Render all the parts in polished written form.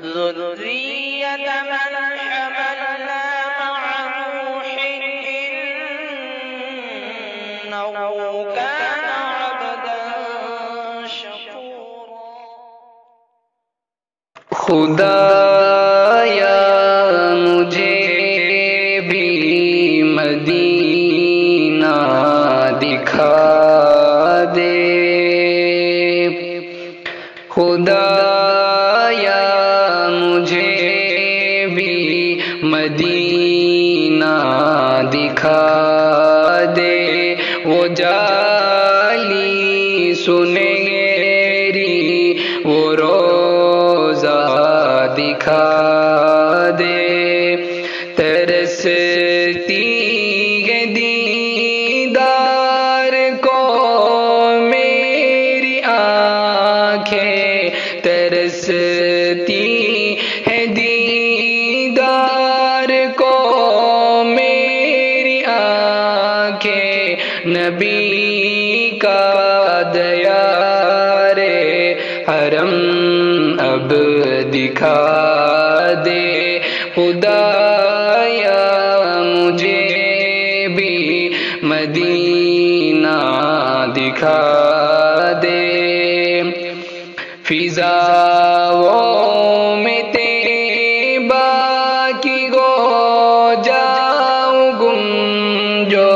ذرية من حملنا مع نوح إنه كان عبدا شكورا. خدایا مجھے بھی مدینہ دکھا دے، خدایا مجھے بھی مدینہ دکھا دے، وہ جالی سنہری وہ روزہ دکھا دے، ترستی ہے دیدار کو میری آنکھیں، ترستی ہے دیدار کو میری آنکھیں، نبی کا دیار حرم اب دکھا دے، خدایا مجھے بھی مدینہ دکھا دے، فضاؤں میں طیبہ کی گو جاؤں گم جو،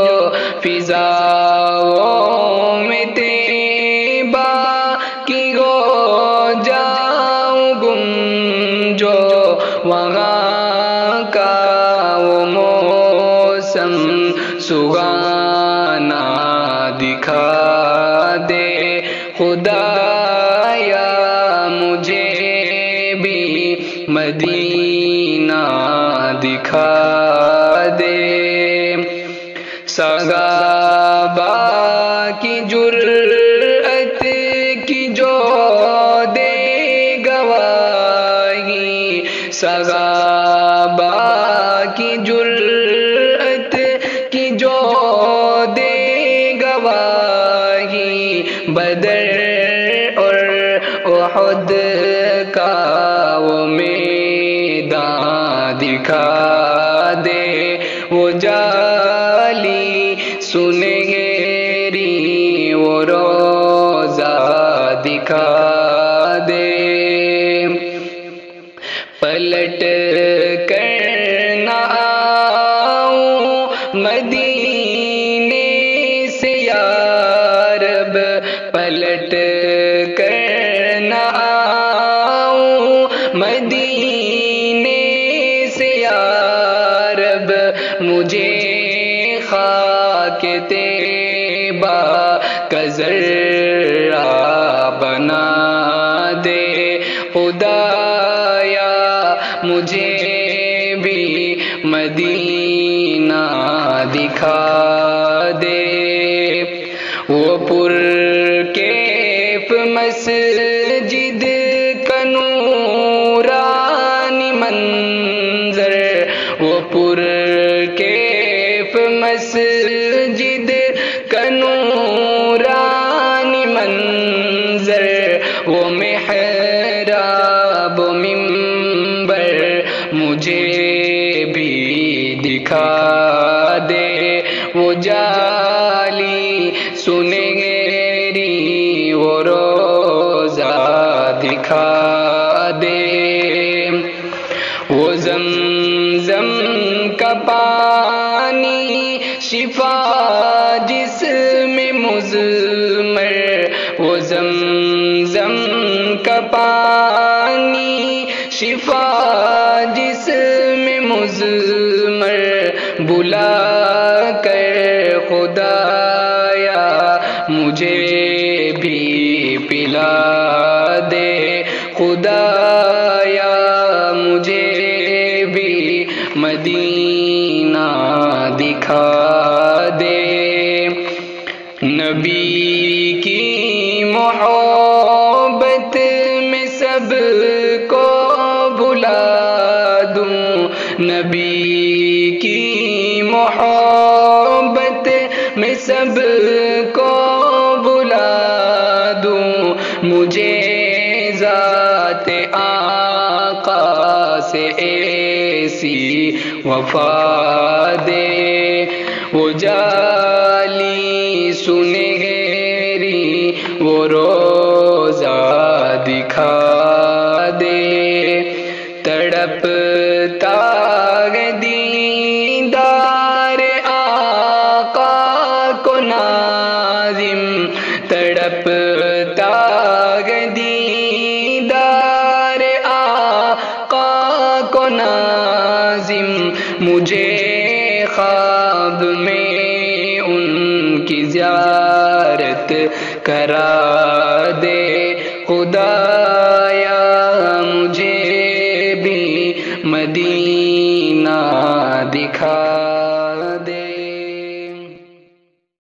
فضاؤں میں طیبہ کی گو جاؤں گم جو، وہاں کا وہ موسم سہانا دکھا دے، خدایا مجھے بھی مدینہ دکھا دے، صحابہ کی جرأت کی جو دے گواہی، صحابہ کی جرأت کی جو دے گواہی، بدر اور احد کا وہ میدان دکھا دے، وہ جالی سنہری وہ روزہ دکھا دے، پلٹ کر نہ آؤں مدینے سے یارب، پلٹ کر نہ آؤں مدینے سے یارب، مجھے خاک طیبہ کا ذرہ بنا دے، خدایا مجھے بھی مدینہ دکھا دے، وہ پرکیف مسجد کا نورانی منظر، وہ پرکیف مسجد کا نورانی منظر، وہ محراب و منبر مجھے بھی دکھا دے، وہ جالی سنہری وہ روزہ دکھا دے، وہ زمزم کا پانی شفا جس میں مضمر، وہ زمزم کا پانی شفا جس میں مضمر، بلا کر خدایا مجھے بھی پلا دے، خدایا مجھے بھی مدینہ دکھا دے، نبی کی محبت میں سب کو بھلا دوں، نبی کی محبت میں سب کو بھلا دوں، مجھے ذات آقا ایسی وفا دے، وہ جالی سنہری وہ روزہ دکھا دے، تڑپتا ہے دیدار آقا کو ناظم، تڑپتا ہے دیدار آقا کو ناظم، مجھے خواب میں ان کی زیارت کرا دے، خدایا مجھے بھی مدینہ دکھا